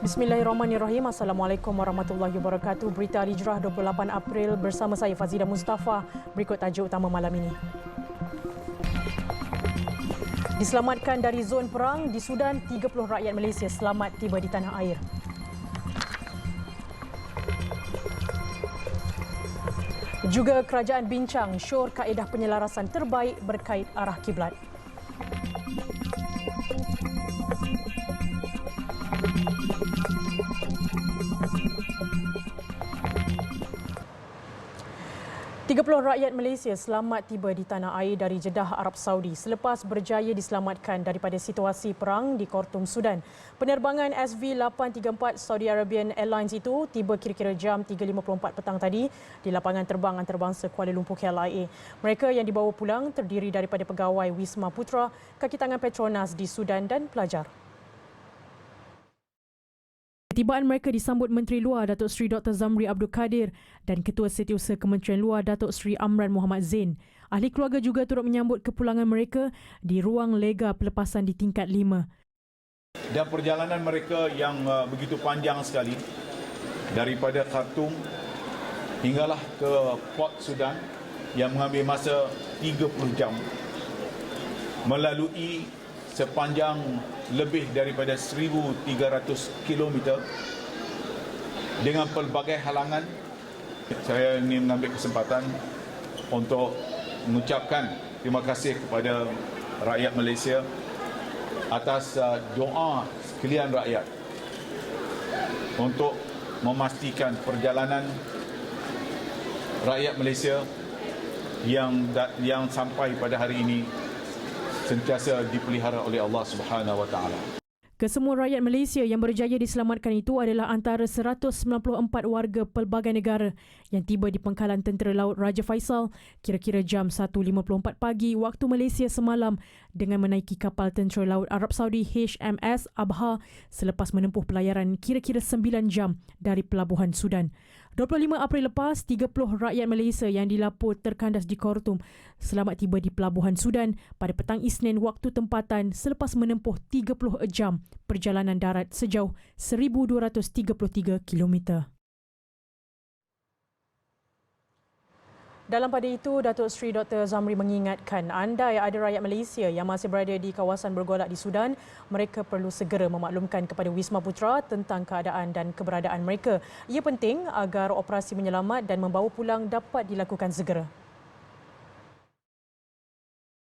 Bismillahirrahmanirrahim. Assalamualaikum warahmatullahi wabarakatuh. Berita Hijrah 28 April bersama saya Fazida Mustafa. Berikut tajuk utama malam ini. Diselamatkan dari zon perang di Sudan, 30 rakyat Malaysia selamat tiba di tanah air. Juga kerajaan bincang syur kaedah penyelarasan terbaik berkait arah kiblat. Puluh rakyat Malaysia selamat tiba di tanah air dari Jeddah, Arab Saudi selepas berjaya diselamatkan daripada situasi perang di Khartoum, Sudan. Penerbangan SV834 Saudi Arabian Airlines itu tiba kira-kira jam 3.54 petang tadi di lapangan terbang antarabangsa Kuala Lumpur KLIA. Mereka yang dibawa pulang terdiri daripada pegawai Wisma Putra, kaki tangan Petronas di Sudan dan pelajar. Ketibaan mereka disambut Menteri Luar Datuk Seri Dr. Zamri Abdul Kadir dan Ketua Setiausaha Kementerian Luar Datuk Seri Amran Muhammad Zain. Ahli keluarga juga turut menyambut kepulangan mereka di ruang lega pelepasan di tingkat 5. Dan perjalanan mereka yang begitu panjang sekali daripada Khartoum hinggalah ke Port Sudan yang mengambil masa 30 jam melalui sepanjang lebih daripada 1,300 km dengan pelbagai halangan. Saya ingin mengambil kesempatan untuk mengucapkan terima kasih kepada rakyat Malaysia atas doa sekalian rakyat untuk memastikan perjalanan rakyat Malaysia yang sampai pada hari ini sentiasa dipelihara oleh Allah Subhanahu Wa Taala. Kesemua rakyat Malaysia yang berjaya diselamatkan itu adalah antara 194 warga pelbagai negara yang tiba di pangkalan Tentera Laut Raja Faisal kira-kira jam 1.54 pagi waktu Malaysia semalam dengan menaiki kapal Tentera Laut Arab Saudi HMS Abha selepas menempuh pelayaran kira-kira 9 jam dari pelabuhan Sudan. 25 April lepas, 30 rakyat Malaysia yang dilapor terkandas di Khartoum selamat tiba di pelabuhan Sudan pada petang Isnin waktu tempatan selepas menempuh 30 jam perjalanan darat sejauh 1,233 km. Dalam pada itu, Datuk Seri Dr. Zamri mengingatkan andai ada rakyat Malaysia yang masih berada di kawasan bergolak di Sudan, mereka perlu segera memaklumkan kepada Wisma Putra tentang keadaan dan keberadaan mereka. Ia penting agar operasi menyelamat dan membawa pulang dapat dilakukan segera.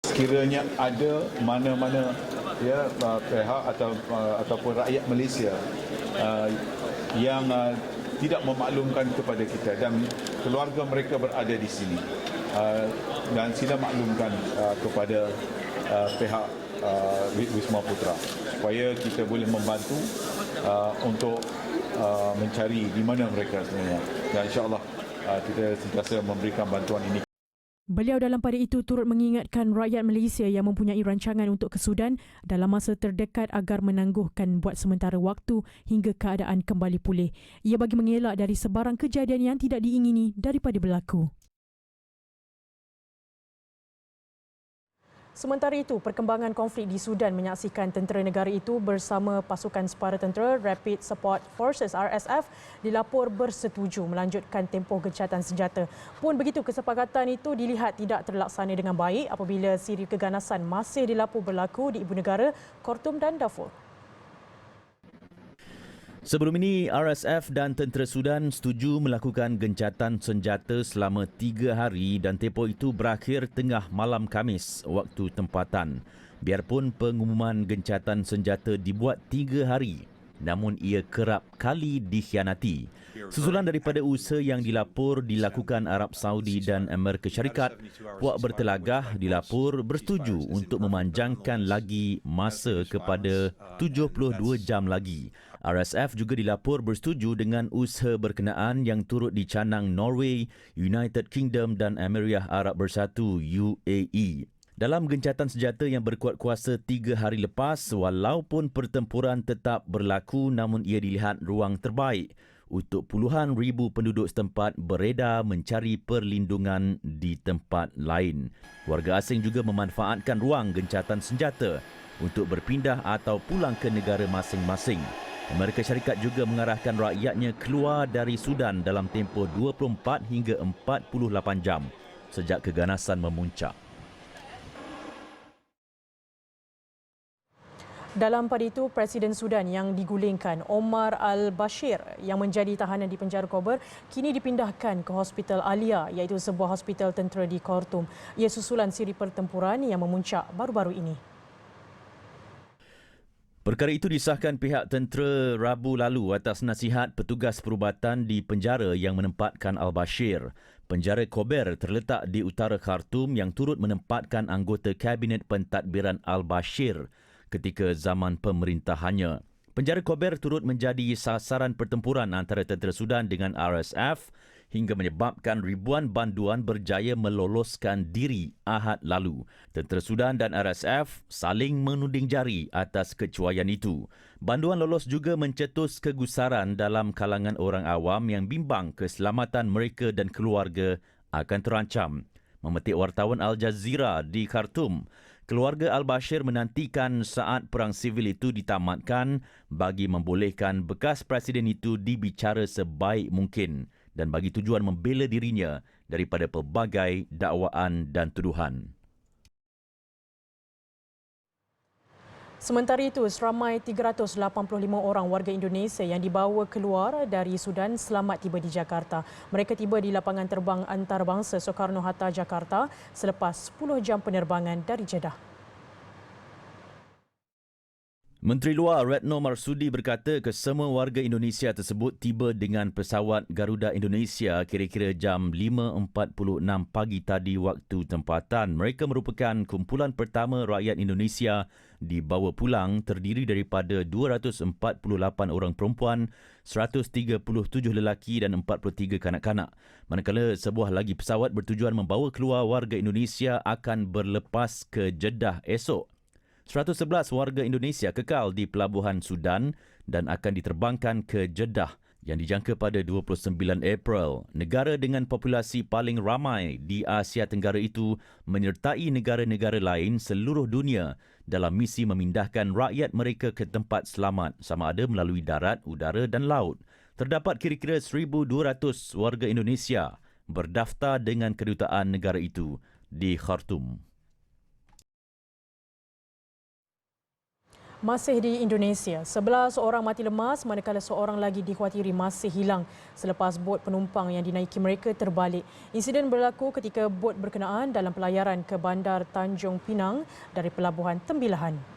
Sekiranya ada mana-mana pihak ataupun rakyat Malaysia yang tidak memaklumkan kepada kita dan keluarga mereka berada di sini dan sila maklumkan kepada pihak Wisma Putra supaya kita boleh membantu untuk mencari di mana mereka sebenarnya, dan insya-Allah kita sentiasa memberikan bantuan ini. Beliau dalam pada itu turut mengingatkan rakyat Malaysia yang mempunyai rancangan untuk ke Sudan dalam masa terdekat agar menangguhkan buat sementara waktu hingga keadaan kembali pulih. Ia bagi mengelak dari sebarang kejadian yang tidak diingini daripada berlaku. Sementara itu, perkembangan konflik di Sudan menyaksikan tentera negara itu bersama pasukan separa tentera Rapid Support Forces RSF dilapor bersetuju melanjutkan tempoh gencatan senjata. Pun begitu, kesepakatan itu dilihat tidak terlaksana dengan baik apabila siri keganasan masih dilapor berlaku di ibu negara Khartoum dan Darfur. Sebelum ini, RSF dan tentera Sudan setuju melakukan gencatan senjata selama 3 hari dan tempoh itu berakhir tengah malam Khamis waktu tempatan. Biarpun pengumuman gencatan senjata dibuat 3 hari, namun ia kerap kali dikhianati. Susulan daripada usaha yang dilakukan Arab Saudi dan Amerika Syarikat, puak bertelagah dilapor bersetuju untuk memanjangkan lagi masa kepada 72 jam lagi. RSF juga dilapor bersetuju dengan usaha berkenaan yang turut dicanang Norway, United Kingdom dan Emirat Arab Bersatu UAE. Dalam gencatan senjata yang berkuat kuasa 3 hari lepas, walaupun pertempuran tetap berlaku namun ia dilihat ruang terbaik untuk puluhan ribu penduduk setempat beredar mencari perlindungan di tempat lain. Warga asing juga memanfaatkan ruang gencatan senjata untuk berpindah atau pulang ke negara masing-masing. Amerika Syarikat juga mengarahkan rakyatnya keluar dari Sudan dalam tempoh 24 hingga 48 jam sejak keganasan memuncak. Dalam pada itu, Presiden Sudan yang digulingkan, Omar al-Bashir, yang menjadi tahanan di penjara Kober, kini dipindahkan ke Hospital Alia, iaitu sebuah hospital tentera di Khartoum. Ia susulan siri pertempuran yang memuncak baru-baru ini. Perkara itu disahkan pihak tentera Rabu lalu atas nasihat petugas perubatan di penjara yang menempatkan al-Bashir. Penjara Kober terletak di utara Khartoum yang turut menempatkan anggota Kabinet Pentadbiran al-Bashir ketika zaman pemerintahannya. Penjara Kober turut menjadi sasaran pertempuran antara tentera Sudan dengan RSF hingga menyebabkan ribuan banduan berjaya meloloskan diri Ahad lalu. Tentera Sudan dan RSF saling menuding jari atas kecuaian itu. Banduan lolos juga mencetus kegusaran dalam kalangan orang awam yang bimbang keselamatan mereka dan keluarga akan terancam. Memetik wartawan Al Jazeera di Khartoum, keluarga al-Bashir menantikan saat perang sivil itu ditamatkan bagi membolehkan bekas presiden itu dibicara sebaik mungkin dan bagi tujuan membela dirinya daripada pelbagai dakwaan dan tuduhan. Sementara itu, seramai 385 orang warga Indonesia yang dibawa keluar dari Sudan selamat tiba di Jakarta. Mereka tiba di lapangan terbang antarabangsa Soekarno-Hatta, Jakarta selepas 10 jam penerbangan dari Jeddah. Menteri Luar Retno Marsudi berkata kesemua warga Indonesia tersebut tiba dengan pesawat Garuda Indonesia kira-kira jam 5.46 pagi tadi waktu tempatan. Mereka merupakan kumpulan pertama rakyat Indonesia dibawa pulang terdiri daripada 248 orang perempuan, 137 lelaki dan 43 kanak-kanak. Manakala sebuah lagi pesawat bertujuan membawa keluar warga Indonesia akan berlepas ke Jeddah esok. 111 warga Indonesia kekal di Pelabuhan Sudan dan akan diterbangkan ke Jeddah yang dijangka pada 29 April. Negara dengan populasi paling ramai di Asia Tenggara itu menyertai negara-negara lain seluruh dunia dalam misi memindahkan rakyat mereka ke tempat selamat sama ada melalui darat, udara dan laut. Terdapat kira-kira 1,200 warga Indonesia berdaftar dengan kedutaan negara itu di Khartoum. Masih di Indonesia, 11 orang mati lemas manakala seorang lagi dikhawatiri masih hilang selepas bot penumpang yang dinaiki mereka terbalik. Insiden berlaku ketika bot berkenaan dalam pelayaran ke Bandar Tanjung Pinang dari Pelabuhan Tembilahan.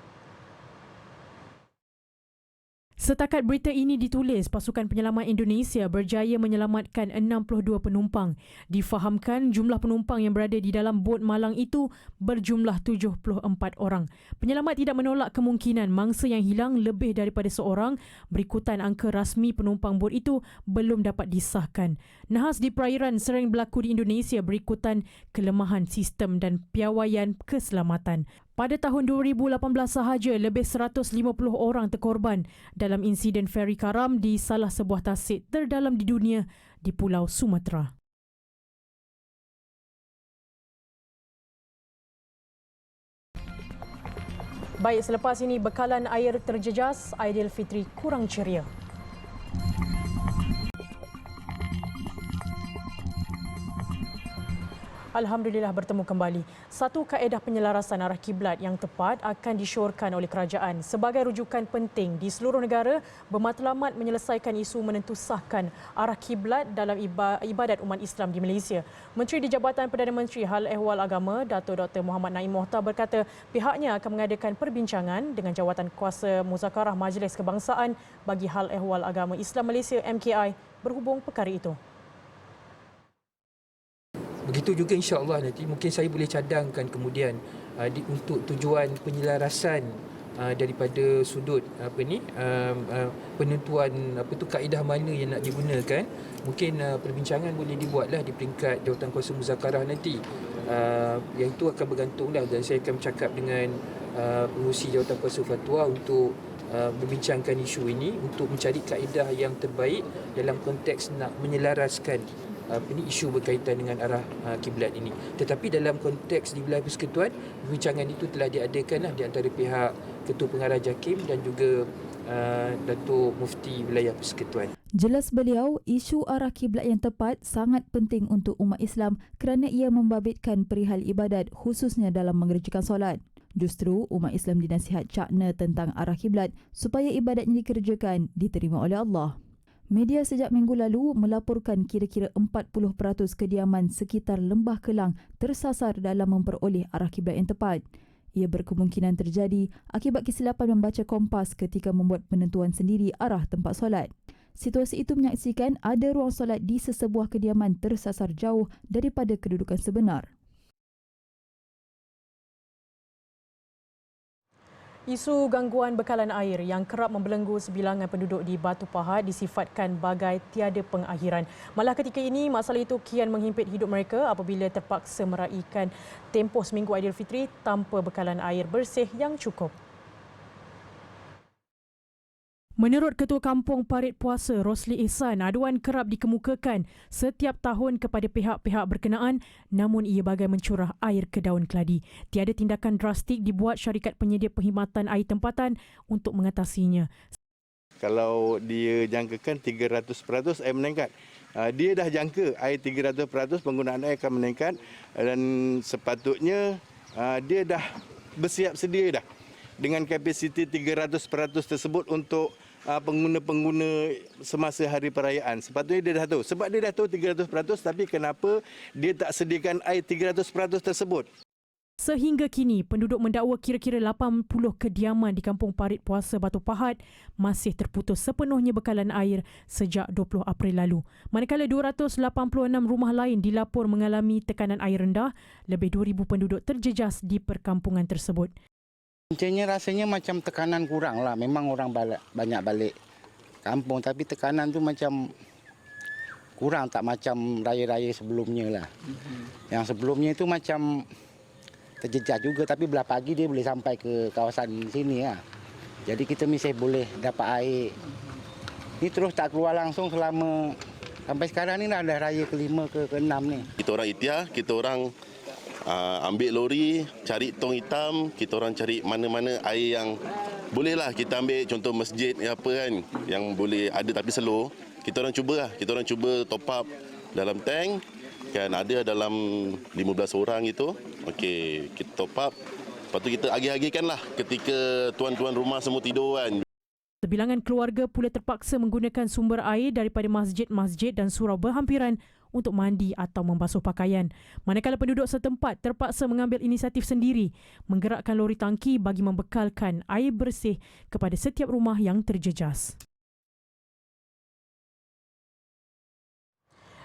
Setakat berita ini ditulis, pasukan penyelamat Indonesia berjaya menyelamatkan 62 penumpang. Difahamkan jumlah penumpang yang berada di dalam bot malang itu berjumlah 74 orang. Penyelamat tidak menolak kemungkinan mangsa yang hilang lebih daripada seorang berikutan angka rasmi penumpang bot itu belum dapat disahkan. Nahas di perairan sering berlaku di Indonesia berikutan kelemahan sistem dan piawaian keselamatan. Pada tahun 2018 sahaja, lebih 150 orang terkorban dalam insiden feri karam di salah sebuah tasik terdalam di dunia di Pulau Sumatera. Baik, selepas ini bekalan air terjejas, Aidilfitri kurang ceria. Alhamdulillah bertemu kembali. Satu kaedah penyelarasan arah kiblat yang tepat akan disyorkan oleh kerajaan sebagai rujukan penting di seluruh negara bermatlamat menyelesaikan isu menentusahkan arah kiblat dalam ibadat umat Islam di Malaysia. Menteri di Jabatan Perdana Menteri Hal Ehwal Agama, Dato' Dr. Muhammad Naim Mohtar berkata pihaknya akan mengadakan perbincangan dengan Jawatan Kuasa Muzakarah Majlis Kebangsaan bagi Hal Ehwal Agama Islam Malaysia MKI berhubung perkara itu. Begitu juga insya-Allah nanti mungkin saya boleh cadangkan kemudian untuk tujuan penyelarasan daripada sudut penentuan kaedah mana yang nak digunakan, mungkin perbincangan boleh dibuatlah di peringkat Jawatan Kuasa Muzakarah nanti. Yang itu akan bergantunglah dan saya akan bercakap dengan pengurusi Jawatan Kuasa Fatwa untuk membincangkan isu ini untuk mencari kaedah yang terbaik dalam konteks nak menyelaraskan isu berkaitan dengan arah kiblat ini. Tetapi dalam konteks di wilayah Persekutuan, perbincangan itu telah diadakan di antara pihak Ketua Pengarah JAKIM dan juga Datuk Mufti Wilayah Persekutuan. Jelas beliau, isu arah kiblat yang tepat sangat penting untuk umat Islam kerana ia membabitkan perihal ibadat khususnya dalam mengerjakan solat. Justru umat Islam dinasihat cakna tentang arah kiblat supaya ibadatnya dikerjakan diterima oleh Allah. Media sejak minggu lalu melaporkan kira-kira 40% kediaman sekitar Lembah Kelang tersasar dalam memperoleh arah kiblat yang tepat. Ia berkemungkinan terjadi akibat kesilapan membaca kompas ketika membuat penentuan sendiri arah tempat solat. Situasi itu menyaksikan ada ruang solat di sesebuah kediaman tersasar jauh daripada kedudukan sebenar. Isu gangguan bekalan air yang kerap membelenggu sebilangan penduduk di Batu Pahat disifatkan bagai tiada pengakhiran. Malah ketika ini, masalah itu kian menghimpit hidup mereka apabila terpaksa meraihkan tempoh seminggu Aidilfitri tanpa bekalan air bersih yang cukup. Menurut Ketua Kampung Parit Puasa Rosli Ihsan, aduan kerap dikemukakan setiap tahun kepada pihak-pihak berkenaan namun ia bagai mencurah air ke daun keladi. Tiada tindakan drastik dibuat syarikat penyedia perkhidmatan air tempatan untuk mengatasinya. Kalau dia jangkakan 300% air meningkat. Dia dah jangka air 300% penggunaan air akan meningkat dan sepatutnya dia dah bersiap sedia dah dengan kapasiti 300% tersebut untuk pengguna-pengguna semasa hari perayaan. Sepatutnya dia dah tahu. Sebab dia dah tahu 300% tapi kenapa dia tak sediakan air 300% tersebut? Sehingga kini, penduduk mendakwa kira-kira 80 kediaman di Kampung Parit Puasa Batu Pahat masih terputus sepenuhnya bekalan air sejak 20 April lalu. Manakala 286 rumah lain dilapor mengalami tekanan air rendah, lebih 2,000 penduduk terjejas di perkampungan tersebut. Puncanya rasanya macam tekanan kurang lah. Memang orang banyak balik kampung tapi tekanan tu macam kurang, tak macam raya-raya sebelumnya lah. Yang sebelumnya itu macam terjejas juga tapi belah pagi dia boleh sampai ke kawasan sini lah. Jadi kita mesti boleh dapat air. Ini terus tak keluar langsung selama sampai sekarang ni dah raya ke-5 ke-6 ni. Kita orang ikhtiar, kita orang ambil lori, cari tong hitam, kita orang cari mana-mana air yang bolehlah kita ambil, contoh masjid apa kan yang boleh ada tapi slow. Kita orang cuba top up dalam tank kan, ada dalam 15 orang itu. Okey, kita top up. Lepas tu kita agih-agihkanlah ketika tuan-tuan rumah semua tidur kan. Sebilangan keluarga pula terpaksa menggunakan sumber air daripada masjid-masjid dan surau berhampiran untuk mandi atau membasuh pakaian. Manakala penduduk setempat terpaksa mengambil inisiatif sendiri menggerakkan lori tangki bagi membekalkan air bersih kepada setiap rumah yang terjejas.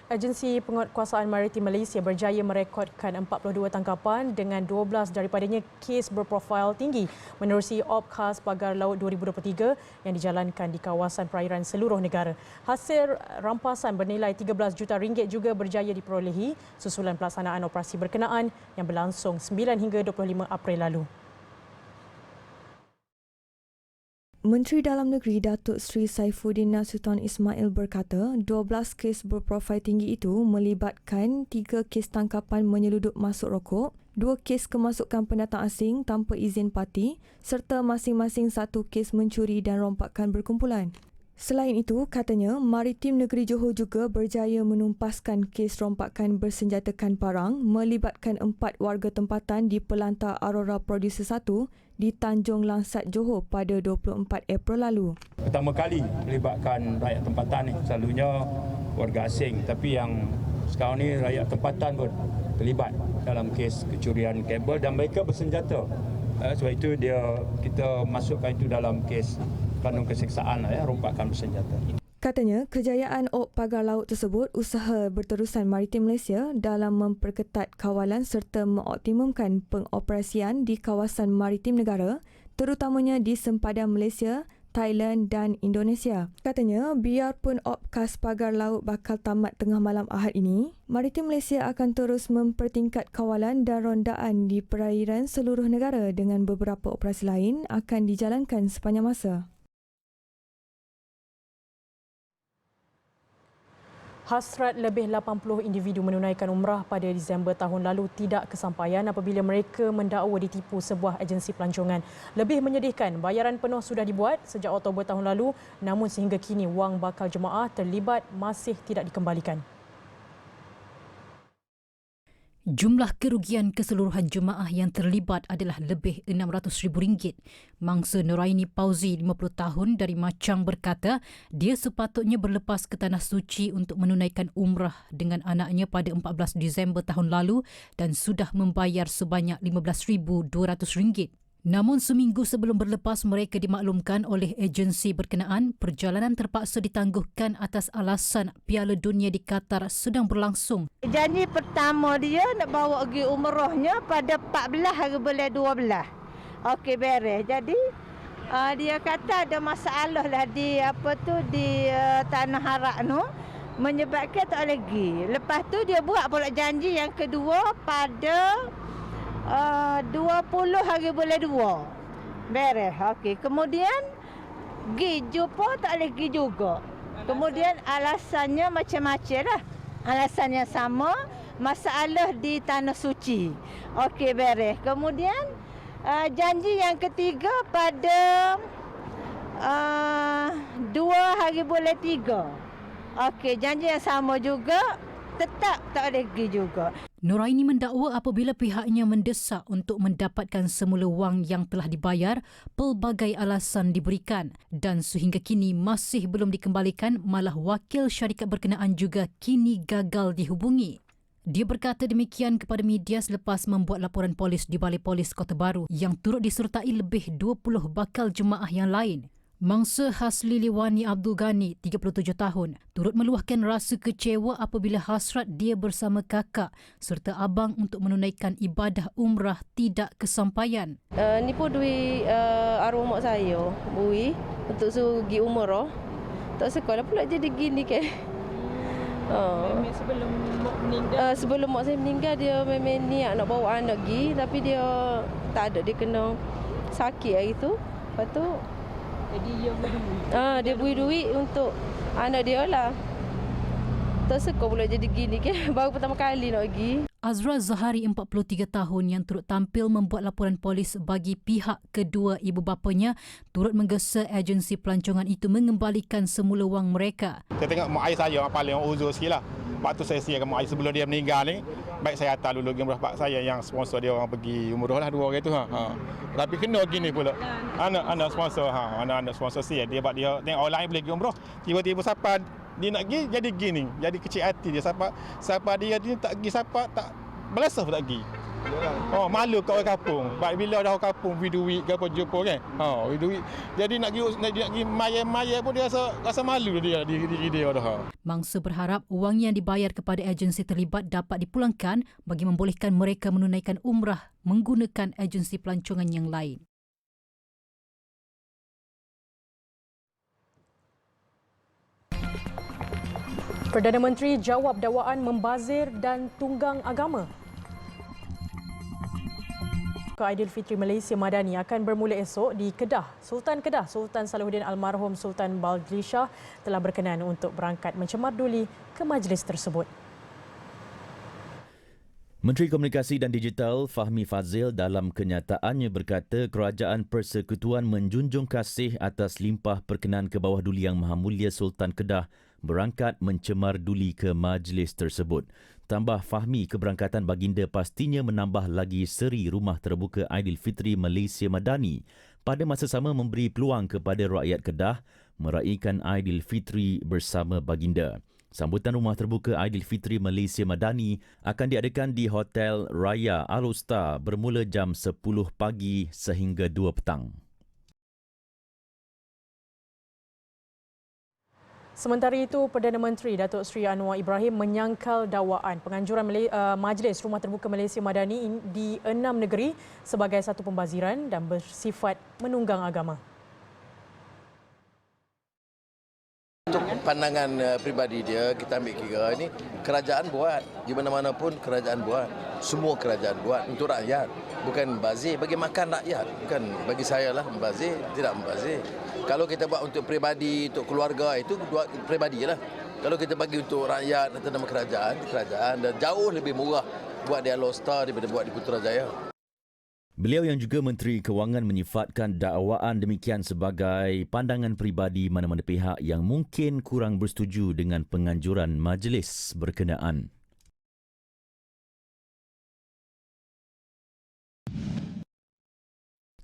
Agensi Penguatkuasaan Maritim Malaysia berjaya merekodkan 42 tangkapan dengan 12 daripadanya kes berprofil tinggi menerusi Opkas Pagar Laut 2023 yang dijalankan di kawasan perairan seluruh negara. Hasil rampasan bernilai 13 juta ringgit juga berjaya diperolehi susulan pelaksanaan operasi berkenaan yang berlangsung 9 hingga 25 April lalu. Menteri Dalam Negeri Datuk Seri Saifuddin Nasution Ismail berkata 12 kes berprofil tinggi itu melibatkan 3 kes tangkapan menyeludup masuk rokok, 2 kes kemasukan pendatang asing tanpa izin parti serta masing-masing 1 kes mencuri dan rompakan berkumpulan. Selain itu, katanya, Maritim Negeri Johor juga berjaya menumpaskan kes rompakan bersenjatakan parang melibatkan 4 warga tempatan di Pelantar Aurora Producer 1 di Tanjung Langsat, Johor pada 24 April lalu. Pertama kali melibatkan rakyat tempatan ni, selalunya warga asing. Tapi yang sekarang ni rakyat tempatan pun terlibat dalam kes kecurian kabel dan mereka bersenjata. Sebab itu kita masukkan itu dalam kes kanun keseksaan, rompakan bersenjata. Katanya, kejayaan OP Pagar Laut tersebut usaha berterusan Maritim Malaysia dalam memperketat kawalan serta mengoptimumkan pengoperasian di kawasan maritim negara, terutamanya di sempadan Malaysia, Thailand dan Indonesia. Katanya, biarpun Opkas Pagar Laut bakal tamat tengah malam Ahad ini, Maritim Malaysia akan terus mempertingkat kawalan dan rondaan di perairan seluruh negara dengan beberapa operasi lain akan dijalankan sepanjang masa. Hasrat lebih 80 individu menunaikan umrah pada Disember tahun lalu tidak kesampaian apabila mereka mendakwa ditipu sebuah agensi pelancongan. Lebih menyedihkan, bayaran penuh sudah dibuat sejak Oktober tahun lalu, namun sehingga kini wang bakal jemaah terlibat masih tidak dikembalikan. Jumlah kerugian keseluruhan jemaah yang terlibat adalah lebih RM600,000. Mangsa Nuraini Pauzi, 50 tahun dari Machang berkata, dia sepatutnya berlepas ke Tanah Suci untuk menunaikan umrah dengan anaknya pada 14 Disember tahun lalu dan sudah membayar sebanyak RM15,200. Namun seminggu sebelum berlepas, mereka dimaklumkan oleh agensi berkenaan perjalanan terpaksa ditangguhkan atas alasan Piala Dunia di Qatar sedang berlangsung. Janji pertama dia nak bawa pergi umrahnya pada 14 hari bulan 12. Okey, beres. Jadi dia kata ada masalah lah di Tanah Harak tu menyebabkan tak boleh pergi. Lepas tu dia buat pula janji yang kedua pada 20 hari bulan 2. Beres. Okey. Kemudian pergi jumpa tak boleh pergi juga. Kemudian alasannya macam-macam lah. Alasannya sama, masalah di Tanah Suci. Okey, beres. Kemudian janji yang ketiga pada 2 hari bulan 3. Okey, janji yang sama juga, tetap tak boleh pergi juga. Nuraini mendakwa apabila pihaknya mendesak untuk mendapatkan semula wang yang telah dibayar, pelbagai alasan diberikan dan sehingga kini masih belum dikembalikan, malah wakil syarikat berkenaan juga kini gagal dihubungi. Dia berkata demikian kepada media selepas membuat laporan polis di Balai Polis Kota Baru yang turut disertai lebih 20 bakal jemaah yang lain. Mangsa Hasli Liwani Abdul Ghani, 37 tahun, turut meluahkan rasa kecewa apabila hasrat dia bersama kakak serta abang untuk menunaikan ibadah umrah tidak kesampaian. Ni pun duit arwah mak saya, bui, untuk suruh pergi umrah. Tak sekolah pula jadi gini ke. Sebelum mak meninggal? Sebelum mak saya meninggal, dia memang niat nak bawa anak pergi, tapi dia tak ada, dia kena sakit hari tu. Lepas tu jadi dia beri duit untuk anak dia lah. Tak suka pula jadi gini ke. Baru pertama kali nak pergi. Azra Zahari, 43 tahun yang turut tampil membuat laporan polis bagi pihak kedua ibu bapanya, turut menggesa agensi pelancongan itu mengembalikan semula wang mereka. Saya tengok mak ayah saya paling uzur sikit lah. Waktu saya siapkan mak ayah sebelum dia meninggal ni, baik saya hantar dulu umrah pak saya yang sponsor dia orang pergi umrah lah 2 orang tu. Tapi kena gini pula. Anak sponsor, anak sponsor saya dia buat dia tengok orang lain boleh pergi umrah. Tiba-tiba siapa dia nak pergi jadi gini. Jadi kecil hati dia siapa dia tak pergi, siapa tak belasah tak pergi. Malu kat orang kampung. Baik bila dah orang kampung beri duit ke apa jumpa kan. Beri duit. Jadi nak pergi maya pun dia rasa malu dia diri dia dah. Mangsa berharap wang yang dibayar kepada agensi terlibat dapat dipulangkan bagi membolehkan mereka menunaikan umrah menggunakan agensi pelancongan yang lain. Perdana Menteri jawab dakwaan membazir dan tunggang agama. Aidilfitri Malaysia Madani akan bermula esok di Kedah. Sultan Salahuddin Almarhum Sultan Baldri Shah telah berkenan untuk berangkat mencemar duli ke majlis tersebut. Menteri Komunikasi dan Digital Fahmi Fadzil dalam kenyataannya berkata Kerajaan Persekutuan menjunjung kasih atas limpah perkenan ke bawah duli Yang Maha Mulia Sultan Kedah berangkat mencemar duli ke majlis tersebut. Tambah Fahmi, keberangkatan baginda pastinya menambah lagi seri rumah terbuka Aidilfitri Malaysia Madani. Pada masa sama memberi peluang kepada rakyat Kedah meraihkan Aidilfitri bersama baginda. Sambutan rumah terbuka Aidilfitri Malaysia Madani akan diadakan di Hotel Raya Al-Usta bermula jam 10 pagi sehingga 2 petang. Sementara itu, Perdana Menteri Datuk Seri Anwar Ibrahim menyangkal dakwaan penganjuran Majlis Rumah Terbuka Malaysia Madani di 6 negeri sebagai satu pembaziran dan bersifat menunggang agama. Untuk pandangan peribadi dia, kita ambil kira ini kerajaan buat, di mana-mana pun kerajaan buat, semua kerajaan buat untuk rakyat, bukan membazir, bagi makan rakyat, bukan bagi saya lah membazir, tidak membazir. Kalau kita buat untuk peribadi, untuk keluarga itu buat peribadi lah. Kalau kita bagi untuk rakyat atas nama kerajaan dan jauh lebih murah buat di Alor-Star daripada buat di Putrajaya. Beliau yang juga Menteri Kewangan menyifatkan dakwaan demikian sebagai pandangan peribadi mana-mana pihak yang mungkin kurang bersetuju dengan penganjuran majlis berkenaan.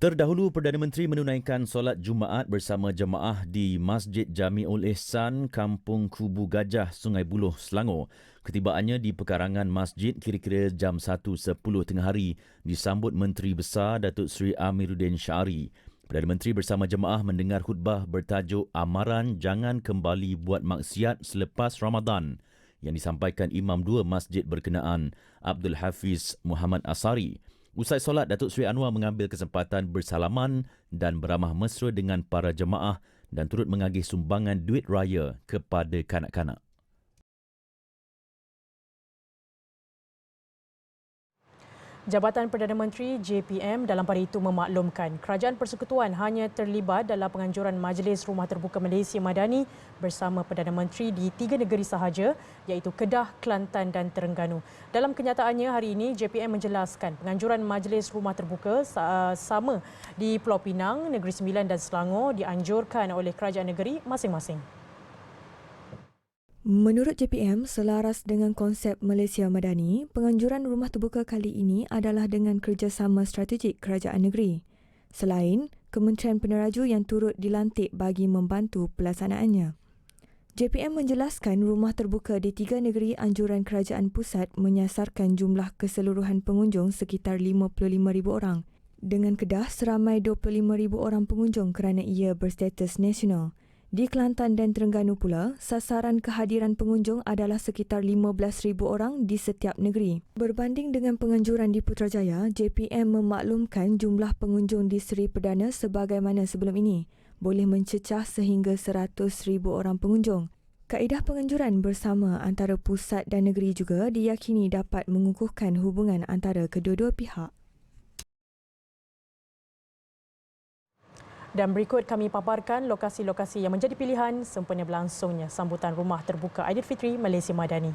Terdahulu, Perdana Menteri menunaikan solat Jumaat bersama jemaah di Masjid Jamiul Ihsan, Kampung Kubu Gajah, Sungai Buloh, Selangor. Ketibaannya di pekarangan masjid kira-kira jam 1.10 tengah hari disambut Menteri Besar Datuk Seri Amiruddin Syari. Perdana Menteri bersama jemaah mendengar khutbah bertajuk Amaran Jangan Kembali Buat Maksiat Selepas Ramadan yang disampaikan Imam Dua Masjid berkenaan, Abdul Hafiz Muhammad Asari. Usai solat, Datuk Seri Anwar mengambil kesempatan bersalaman dan beramah mesra dengan para jemaah dan turut mengagih sumbangan duit raya kepada kanak-kanak. Jabatan Perdana Menteri JPM dalam pada itu memaklumkan Kerajaan Persekutuan hanya terlibat dalam penganjuran Majlis Rumah Terbuka Malaysia Madani bersama Perdana Menteri di 3 negeri sahaja iaitu Kedah, Kelantan dan Terengganu. Dalam kenyataannya hari ini JPM menjelaskan penganjuran Majlis Rumah Terbuka sama di Pulau Pinang, Negeri Sembilan dan Selangor dianjurkan oleh kerajaan negeri masing-masing. Menurut JPM, selaras dengan konsep Malaysia Madani, penganjuran rumah terbuka kali ini adalah dengan kerjasama strategik kerajaan negeri. Selain Kementerian Peneraju yang turut dilantik bagi membantu pelaksanaannya. JPM menjelaskan rumah terbuka di 3 negeri anjuran kerajaan pusat menyasarkan jumlah keseluruhan pengunjung sekitar 55,000 orang. Dengan Kedah seramai 25,000 orang pengunjung kerana ia berstatus nasional. Di Kelantan dan Terengganu pula, sasaran kehadiran pengunjung adalah sekitar 15,000 orang di setiap negeri. Berbanding dengan penganjuran di Putrajaya, JPM memaklumkan jumlah pengunjung di Seri Perdana sebagaimana sebelum ini, boleh mencecah sehingga 100,000 orang pengunjung. Kaedah penganjuran bersama antara pusat dan negeri juga diyakini dapat mengukuhkan hubungan antara kedua-dua pihak. Dan berikut kami paparkan lokasi-lokasi yang menjadi pilihan sempena berlangsungnya sambutan Rumah Terbuka Aidilfitri Malaysia Madani.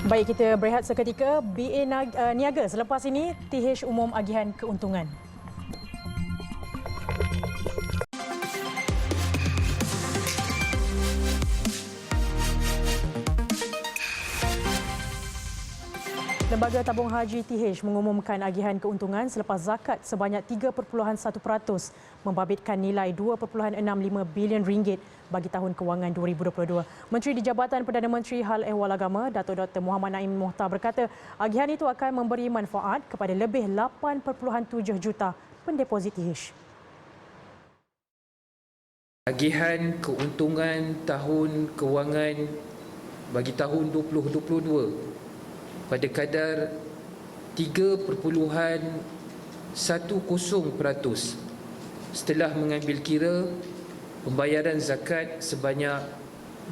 Baik, kita berehat seketika. BA niaga selepas ini TH umum agihan keuntungan. Lembaga Tabung Haji TH mengumumkan agihan keuntungan selepas zakat sebanyak 3.1%, membabitkan nilai 2.65 bilion ringgit bagi tahun kewangan 2022. Menteri di Jabatan Perdana Menteri Hal Ehwal Agama, Datuk Dr. Muhammad Naim Mohtar berkata, agihan itu akan memberi manfaat kepada lebih 8.7 juta pendeposit TH. Agihan keuntungan tahun kewangan bagi tahun 2022 pada kadar 3.10% setelah mengambil kira pembayaran zakat sebanyak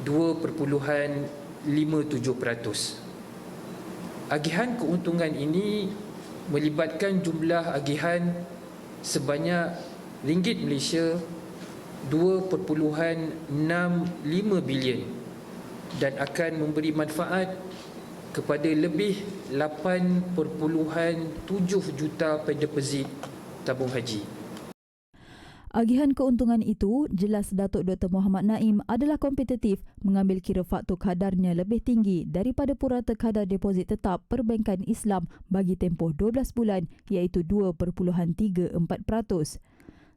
2.57%. Agihan keuntungan ini melibatkan jumlah agihan sebanyak ringgit Malaysia 2.65 bilion dan akan memberi manfaat kepada lebih 8.7 juta pendeposit tabung haji. Agihan keuntungan itu, jelas Datuk Dr. Muhammad Naim adalah kompetitif mengambil kira faktor kadarnya lebih tinggi daripada purata kadar deposit tetap Perbankan Islam bagi tempoh 12 bulan iaitu 2.34%.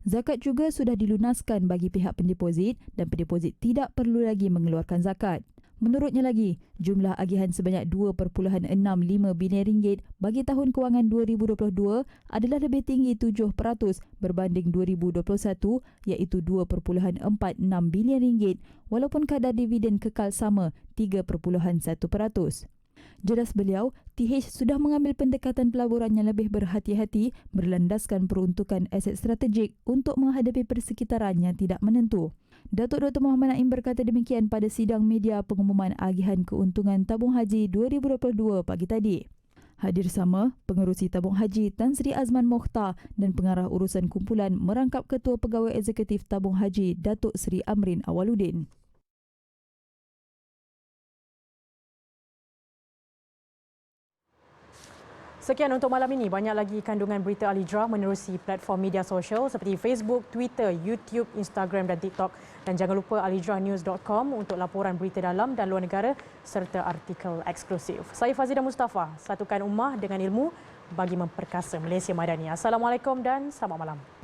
Zakat juga sudah dilunaskan bagi pihak pendeposit dan pendeposit tidak perlu lagi mengeluarkan zakat. Menurutnya lagi, jumlah agihan sebanyak 2.65 bilion ringgit bagi tahun kewangan 2022 adalah lebih tinggi 7% berbanding 2021 iaitu 2.46 bilion ringgit walaupun kadar dividen kekal sama 3.1%. Jelas beliau, TH sudah mengambil pendekatan pelaburan yang lebih berhati-hati berlandaskan peruntukan aset strategik untuk menghadapi persekitaran yang tidak menentu. Datuk Dr. Muhammad Naim berkata demikian pada sidang media pengumuman agihan keuntungan tabung haji 2022 pagi tadi. Hadir sama Pengerusi Tabung Haji Tan Sri Azman Mokhtar dan Pengarah Urusan Kumpulan merangkap Ketua Pegawai Eksekutif Tabung Haji Datuk Seri Amrin Awaluddin. Sekian untuk malam ini. Banyak lagi kandungan berita Alidra menerusi platform media sosial seperti Facebook, Twitter, YouTube, Instagram dan TikTok. Dan jangan lupa alidranews.com untuk laporan berita dalam dan luar negara serta artikel eksklusif. Saya Fazidah Mustafa, satukan ummah dengan ilmu bagi memperkasa Malaysia Madani. Assalamualaikum dan selamat malam.